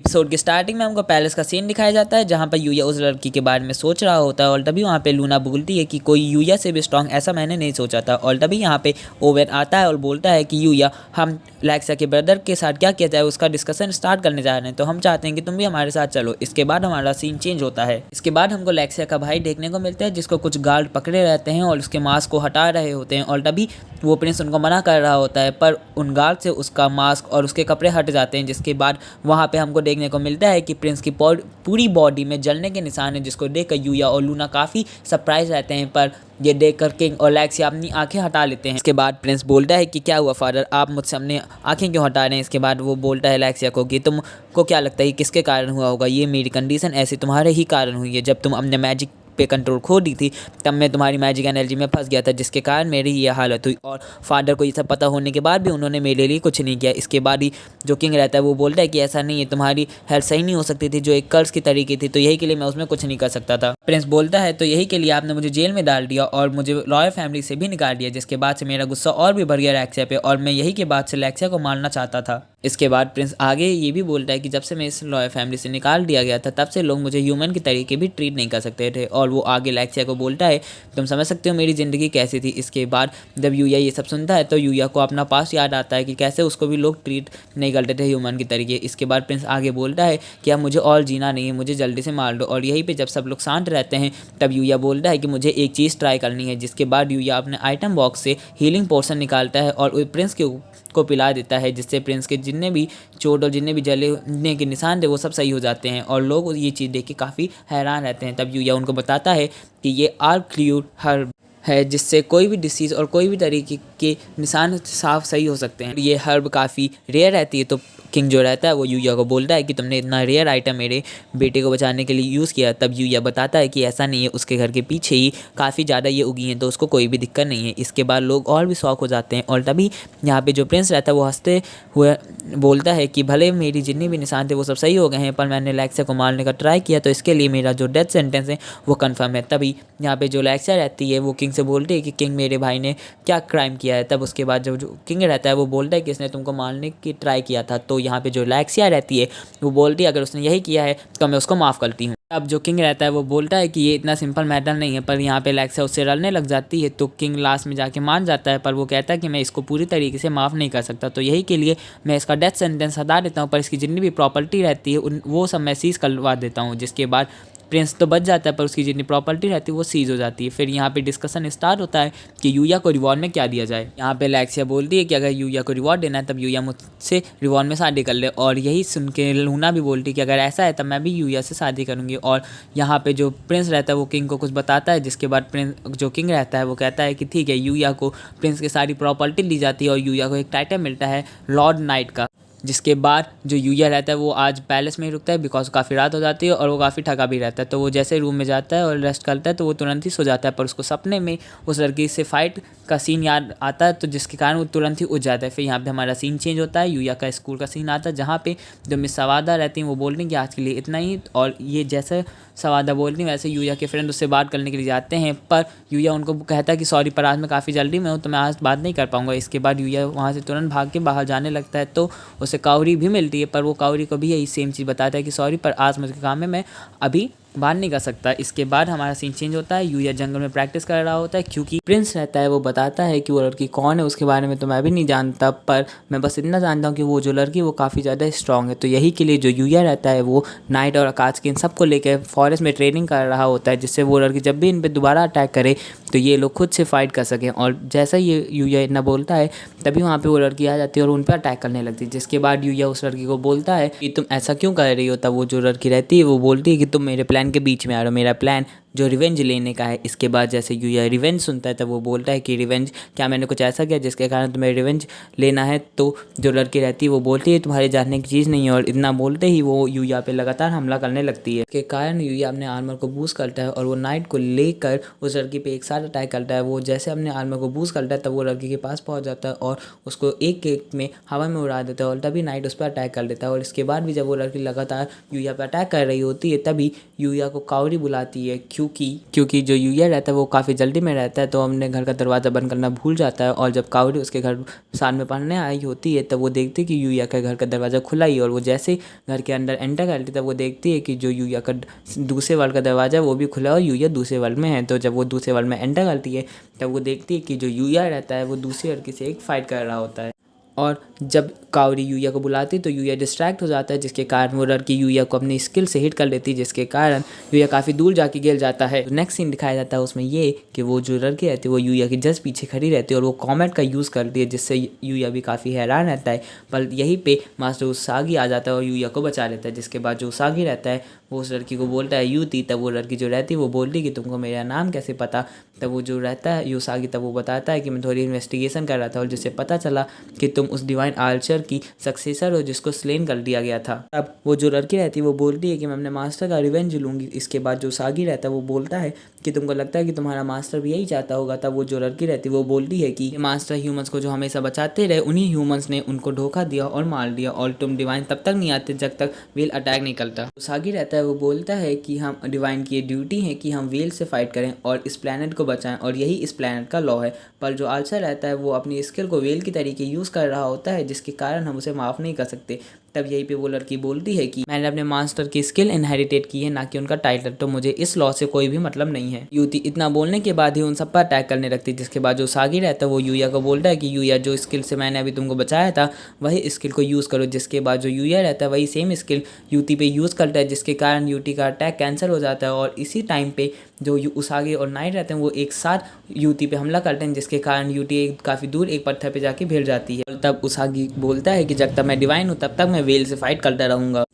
Episode की starting में हमको पैलेस का सीन दिखाया जाता है जहाँ पर यूया उस लड़की के बारे में सोच रहा होता है और तभी वहाँ पे लूना बोलती है कि कोई यूया से भी स्ट्रांग ऐसा मैंने नहीं सोचा था। और तभी यहाँ पे ओवेन आता है और बोलता है कि यूया, हम लेक्सा के ब्रदर के साथ क्या किया जाए उसका डिस्कशन स्टार्ट करने जा रहे हैं, तो हम चाहते हैं कि तुम भी हमारे साथ चलो। इसके बाद हमारा सीन चेंज होता है। इसके बाद हमको लेक्सा का भाई देखने को मिलता है जिसको कुछ गार्ड पकड़े रहते हैं और उसके मास्क को हटा रहे होते हैं और तभी वो प्रिंस उनको मना कर रहा होता है, पर उन गार्ड से उसका मास्क और उसके कपड़े हट जाते हैं। जिसके बाद वहाँ पे हमको देखने को मिलता है कि प्रिंस की पूरी बॉडी में जलने के निशान है, जिसको देखकर यूया और लूना काफ़ी सरप्राइज रहते हैं, पर ये देखकर किंग और लेक्सिया अपनी आंखें हटा लेते हैं। इसके बाद प्रिंस बोलता है कि क्या हुआ फादर, आप मुझसे अपनी आंखें क्यों हटा रहे हैं। इसके बाद वो बोलता है लेक्सिया को कि तुमको क्या लगता है किसके कारण हुआ होगा, ये मेरी कंडीशन ऐसी तुम्हारे ही कारण हुई है। जब तुम अपने मैजिक पे कंट्रोल खो दी थी तब मैं तुम्हारी मैजिक एनर्जी में फंस गया था, जिसके कारण मेरी ये हालत हुई। और फादर को ये सब पता होने के बाद भी उन्होंने मेरे लिए कुछ नहीं किया। इसके बाद ही जो किंग रहता है वो बोलता है कि ऐसा नहीं है, तुम्हारी हेल्थ सही नहीं हो सकती थी, जो एक कर्ज की तरीके थी, तो यही के लिए मैं उसमें कुछ नहीं कर सकता था। प्रिंस बोलता है तो यही के लिए आपने मुझे जेल में डाल दिया और मुझे रॉयल फैमिली से भी निकाल दिया, जिसके बाद से मेरा गुस्सा और भी बढ़ गया लेक्सिया पे और मैं यही के बाद से लेक्सिया को मारना चाहता था। इसके बाद प्रिंस आगे ये भी बोलता है कि जब से मैं इस रॉयल फैमिली से निकाल दिया गया था तब से लोग मुझे ह्यूमन की तरीके भी ट्रीट नहीं कर सकते थे। और वो आगे लेक्सिया को बोलता है तुम समझ सकते हो मेरी ज़िंदगी कैसी थी। इसके बाद जब यूया ये सब सुनता है तो यूया को अपना पास्ट याद आता है कि कैसे उसको भी लोग ट्रीट नहीं करते थे ह्यूमन की तरीके। इसके बाद प्रिंस आगे बोलता है कि अब मुझे और जीना नहीं है, मुझे जल्दी से मार दो। और यहीं पर जब सब लोग शांत रहते हैं तब यूया बोलता है कि मुझे एक चीज़ ट्राई करनी है। जिसके बाद यूया अपने आइटम बॉक्स से हीलिंग पोर्शन निकालता है और प्रिंस को पिला देता है, जिससे प्रिंस के जितने भी चोट और जितने भी जलने के निशान थे वो सब सही हो जाते हैं। और लोग ये चीज़ देख के काफ़ी हैरान रहते हैं। तब यूया उनको बताता है कि ये आर्क्ल्यूड हर्ब है, जिससे कोई भी डिसीज़ और कोई भी तरीके के निशान साफ सही हो सकते हैं। ये हर्ब काफ़ी रेयर रहती है। तो किंग जो रहता है वो यूया को बोलता है कि तुमने इतना रेयर आइटम मेरे बेटे को बचाने के लिए यूज़ किया। तब यूया बताता है कि ऐसा नहीं है, उसके घर के पीछे ही काफ़ी ज़्यादा ये उगी हैं तो उसको कोई भी दिक्कत नहीं है। इसके बाद लोग और भी शौक हो जाते हैं और तभी यहाँ पे जो प्रिंस रहता है वो हंसते हुए बोलता है कि भले मेरी जितने भी निशान थे वो सब सही हो गए हैं, पर मैंने लेक्सिया को मारने का ट्राई किया तो इसके लिए मेरा जो डेथ सेंटेंस है वो कन्फर्म है। तभी यहाँ पे जो लेक्सिया रहती है वो किंग से बोलती है कि किंग मेरे भाई ने क्या क्राइम किया है। तब उसके बाद जो किंग रहता है वो बोलता है कि इसने तुमको मारने की ट्राई किया था। तो यहाँ पे जो लेक्सिया रहती है वो बोलती है अगर उसने यही किया है तो मैं उसको माफ़ करती हूँ। अब जो किंग रहता है वो बोलता है कि ये इतना सिंपल मैटर नहीं है, पर यहाँ पे लेक्सिया उससे लड़ने लग जाती है। तो किंग लास्ट में जाके मान जाता है, पर वो कहता है कि मैं इसको पूरी तरीके से माफ़ नहीं कर सकता, तो यही के लिए मैं इसका डेथ सेंटेंस हटा देता हूँ, पर इसकी जितनी भी प्रॉपर्टी रहती है वो सब मैं सीज करवा देता हूँ। जिसके बाद प्रिंस तो बच जाता है पर उसकी जितनी प्रॉपर्टी रहती है वो सीज हो जाती है। फिर यहाँ पे डिस्कशन स्टार्ट होता है कि यूया को रिवॉर्ड में क्या दिया जाए। यहाँ पे लेक्सिया बोलती है कि अगर यूया को रिवॉर्ड देना है तब यूया मुझसे रिवॉर्ड में शादी कर ले। और यही सुन के लूना भी बोलती है कि अगर ऐसा है तब मैं भी यूया से शादी करूँगी। और यहाँ पे जो प्रिंस रहता है वो किंग को कुछ बताता है, जिसके बाद प्रिंस जो किंग रहता है वो कहता है कि ठीक है। यूया को प्रिंस की सारी प्रॉपर्टी दी जाती है और यूया को एक टाइटल मिलता है लॉर्ड नाइट का। जिसके बाद जो यूया रहता है वो आज पैलेस में ही रुकता है बिकॉज काफ़ी रात हो जाती है और वो काफ़ी थका भी रहता है। तो वो जैसे रूम में जाता है और रेस्ट करता है तो वो तुरंत ही सो जाता है, पर उसको सपने में उस लड़की से फाइट का सीन याद आता है, तो जिसके कारण वो तुरंत ही उठ जाता है। फिर यहाँ पे हमारा सीन चेंज होता है, यूया का स्कूल का सीन आता है जहाँ पे जो मिस सवादा रहती हैं वो बोलती हैं कि आज के लिए इतना ही। और ये जैसे सवादा बोलती हैं वैसे यूया के फ्रेंड उससे बात करने के लिए जाते हैं, पर यूया उनको कहता है कि सॉरी पर आज मैं काफ़ी जल्दी में हूँ तो मैं आज बात नहीं कर पाऊँगा। इसके बाद यूया वहाँ से तुरंत भाग के बाहर जाने लगता है तो उसे काउरी भी मिलती है, पर वो काउरी को भी यही सेम चीज़ बताता है कि सॉरी पर आज मुझे काम है, मैं अभी बाहर नहीं कर सकता। इसके बाद हमारा सीन चेंज होता है, यूया जंगल में प्रैक्टिस कर रहा होता है क्योंकि प्रिंस रहता है वो बताता है कि वो लड़की कौन है उसके बारे में तो मैं भी नहीं जानता, पर मैं बस इतना जानता हूँ कि वो जो लड़की वो काफ़ी ज़्यादा स्ट्रॉन्ग है। तो यही के लिए जो यूया रहता है वो नाइट और आकाश के इन सबको लेकर फॉरेस्ट में ट्रेनिंग कर रहा होता है, जिससे वो लड़की जब भी इन पर दोबारा अटैक करे तो ये लोग खुद से फाइट कर सकें। और जैसा ये यूया इतना बोलता है तभी वहाँ पे वो लड़की आ जाती है और उन पर अटैक करने लगती है। जिसके बाद यूया उस लड़की को बोलता है कि तुम ऐसा क्यों कर रही हो। तब वो जो लड़की रहती है वो बोलती है कि तुम मेरे प्लान के बीच में आ रहे हो, मेरा प्लान जो रिवेंज लेने का है। इसके बाद जैसे यूया रिवेंज सुनता है तब वो बोलता है कि रिवेंज क्या मैंने कुछ ऐसा किया जिसके कारण तुम्हें रिवेंज लेना है। तो जो लड़की रहती है वो बोलती है तुम्हारे जानने की चीज़ नहीं है, और इतना बोलते ही वो यूया पे लगातार हमला करने लगती है। इसके कारण यूया अपने आर्मर को बूस्ट करता है और वो नाइट को लेकर उस लड़की पे एक साथ अटैक करता है। वो जैसे अपने आर्मर को बूस्ट करता है तब वो लड़की के पास पहुँच जाता है और उसको एक किक में हवा में उड़ा देता है और तभी नाइट उस पर अटैक कर देता है। और इसके बाद भी जब वो लड़की लगातार यूया पर अटैक कर रही होती है तभी यूया को काउरी बुलाती है क्योंकि जो यूया रहता है वो काफ़ी जल्दी में रहता है, तो हमने घर का दरवाज़ा बंद करना भूल जाता है। और जब कावड़ी उसके घर साथ में पढ़ने आई होती है तब वो देखती है कि यूया का घर का दरवाज़ा खुला ही, और वो जैसे ही घर के अंदर एंटर करती है तब वो देखती है कि जो यूया का दूसरे वर्ल्ड का दरवाज़ा है वो भी खुला है और यूया दूसरे वर्ल्ड में है। तो जब वो दूसरे वर्ल्ड में एंटर करती है तब वो देखती है कि जो यूया रहता है वो दूसरी लड़की से एक फाइट कर रहा होता है। और जब कावड़ी यूया को बुलाती तो यूया डिस्ट्रैक्ट हो जाता है, जिसके कारण वो लड़की यूया को अपनी स्किल से हिट कर लेती है, जिसके कारण यूया काफ़ी दूर जाके गिर जाता है। नेक्स्ट सीन दिखाया जाता है उसमें ये कि वो जो लड़की रहती है वो यूया के जस्ट पीछे खड़ी रहती है और वो कॉमेट का यूज़ करती है, जिससे यूया भी काफ़ी हैरान रहता है। पर यहीं पे मास्टर उसागी आ जाता है और यूया को बचा लेता है, जिसके बाद जो उसागी रहता है वो उस लड़की को बोलता है यूती। तब वो लड़की जो रहती है वो बोलती है कि तुमको मेरा नाम कैसे पता। तब वो जो रहता है यूसागी तब वो बताता है कि मैं थोड़ी इन्वेस्टिगेशन कर रहा था और जिससे पता चला कि तुम उस डिवाइन आर्चर की सक्सेसर हो जिसको स्लेन कर दिया गया था। अब वो जो लड़की रहती है वो बोलती है कि मैं अपने मास्टर का रिवेंज लूँगी। इसके बाद जो उसागी रहता है वो बोलता है कि तुमको लगता है कि तुम्हारा मास्टर भी यही चाहता होगा। तब वो जो लड़की रहती है वो बोलती है कि मास्टर ह्यूमंस को जो हमेशा बचाते रहे उन्हीं ह्यूमंस ने उनको धोखा दिया और मार दिया, और तुम डिवाइन तब तक नहीं आते जब तक व्हेल अटैक नहीं करता। उसागी रहता है वो बोलता है कि हम डिवाइन की ये ड्यूटी है कि हम व्हेल से फाइट करें और इस प्लैनेट को बचाएं, और यही इस प्लैनेट का लॉ है। पर जो आल्सर रहता है वो अपनी स्किल को व्हेल की तरीके यूज़ कर रहा होता है, जिसके कारण हम उसे माफ़ नहीं कर सकते। तब यहीं पे वो लड़की बोलती है कि मैंने अपने मास्टर की स्किल इनहेरिटेट की है, ना कि उनका टाइटल, तो मुझे इस लॉ से कोई भी मतलब नहीं है। यूती इतना बोलने के बाद ही उन सब पर अटैक करने लगती है, जिसके बाद जो उसागी रहता है वो यूया को बोलता है कि यूया जो स्किल से मैंने अभी तुमको बचाया था वही स्किल को यूज़ करो। जिसके बाद जो यूया रहता है वही सेम स्किल यूती पे यूज़ करता है, जिसके कारण यूटी का अटैक कैंसिल हो जाता है। और इसी टाइम पे जो उसागी और नाइट रहते हैं वो एक साथ यूटी पे हमला करते हैं, जिसके कारण यूटी काफ़ी दूर एक पत्थर पे जाके भिड़ जाती है। और तब उसागी बोलता है कि जब तक मैं डिवाइन हूँ तब तक मैं व्हेल से फाइट करता रहूँगा।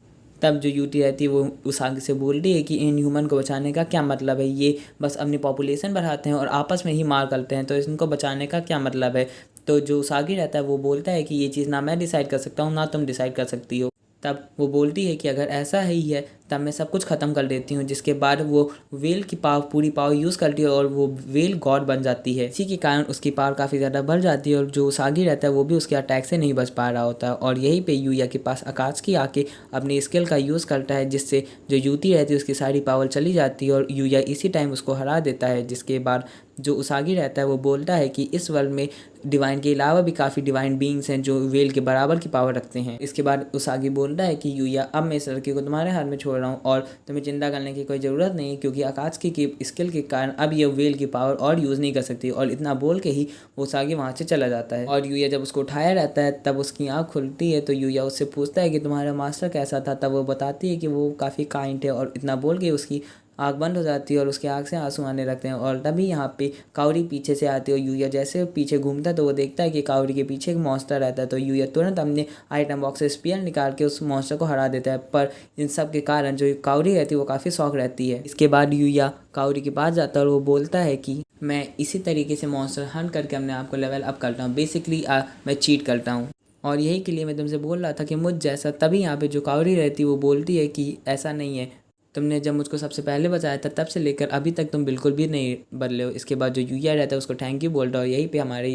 तब जो यूटी रहती है वो उसागी से बोल रही है कि इन ह्यूमन को बचाने का क्या मतलब है, ये बस अपनी पॉपुलेशन बढ़ाते हैं और आपस में ही मार करते हैं, तो इनको बचाने का क्या मतलब है। तो जो उसागी रहता है वो बोलता है कि ये चीज़ ना मैं डिसाइड कर सकता हूँ ना तुम डिसाइड कर सकती हो। तब वो बोलती है कि अगर ऐसा ही है तब मैं सब कुछ ख़त्म कर देती हूँ, जिसके बाद वो व्हेल की पूरी पावर यूज़ करती है और वो व्हेल गॉड बन जाती है। इसी के कारण उसकी पावर काफ़ी ज़्यादा बढ़ जाती है और जो उसागी रहता है वो भी उसके अटैक से नहीं बच पा रहा होता है। और यहीं पे यूया के पास अकात्सुकी आके अपनी स्किल का यूज़ करता है, जिससे जो यूती रहती है उसकी सारी पावर चली जाती है और यूया इसी टाइम उसको हरा देता है। जिसके बाद जो उसागी रहता है वो बोलता है कि इस वर्ल्ड में डिवाइन के अलावा भी काफ़ी डिवाइन बीइंग्स हैं जो व्हेल के बराबर की पावर रखते हैं। इसके बाद उसागी बोलता है कि यूया अब मैं इस लड़की को तुम्हारे हाथ में छोड़ रहा हूँ और तुम्हें चिंता करने की कोई ज़रूरत नहीं है, क्योंकि अकात्सुकी की स्किल के कारण अब ये व्हेल की पावर और यूज़ नहीं कर सकती। और इतना बोल के ही उसागी वहाँ से चला जाता है। और यूया जब उसको उठाया रहता है तब उसकी आँख खुलती है, तो यूया उससे पूछता है कि तुम्हारा मास्टर कैसा था। तब वो बताती है कि वो काफ़ी काइंड है, और इतना बोल के उसकी आँख बंद हो जाती है और उसके आँख से आंसू आने लगते हैं। और तभी यहाँ पे कावड़ी पीछे से आती है और यूया जैसे पीछे घूमता है तो वो देखता है कि कावड़ी के पीछे एक मॉन्स्टर रहता है। तो यूया तुरंत अपने आइटम बॉक्स से स्पीयर निकाल के उस मॉन्स्टर को हरा देता है। पर इन सब के कारण जो कावड़ी रहती है वो काफ़ी शौक रहती है। इसके बाद यूया कावड़ी के पास जाता है और वो बोलता है कि मैं इसी तरीके से मॉन्स्टर हंट करके अपने आप को लेवल अप करता हूँ। बेसिकली मैं चीट करता हूँ, और यही के लिए मैं तुमसे बोल रहा था कि मुझ जैसा। तभी यहाँ पे जो कावड़ी रहती है वो बोलती है कि ऐसा नहीं है, तुमने जब मुझको सबसे पहले बचाया था तब से लेकर अभी तक तुम बिल्कुल भी नहीं बदले हो। इसके बाद जो यूया रहता है उसको थैंक यू बोलता है और यहीं पे हमारे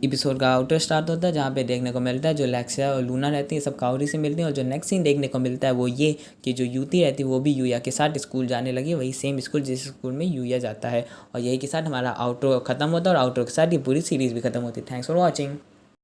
एपिसोड का आउटर स्टार्ट होता है, जहाँ पे देखने को मिलता है जो लेक्सिया और लूना रहती है सब कावड़ी से मिलती हैं। और जो नेक्स्ट सीन देखने को मिलता है वो ये कि जो यूती रहती है वो भी यूया के साथ स्कूल जाने लगी, वही सेम स्कूल जिस स्कूल में यूया जाता है। और यही के साथ हमारा आउटरो खत्म होता है और आउटरो के साथ ये पूरी सीरीज़ भी खत्म होती है। Thanks for watching.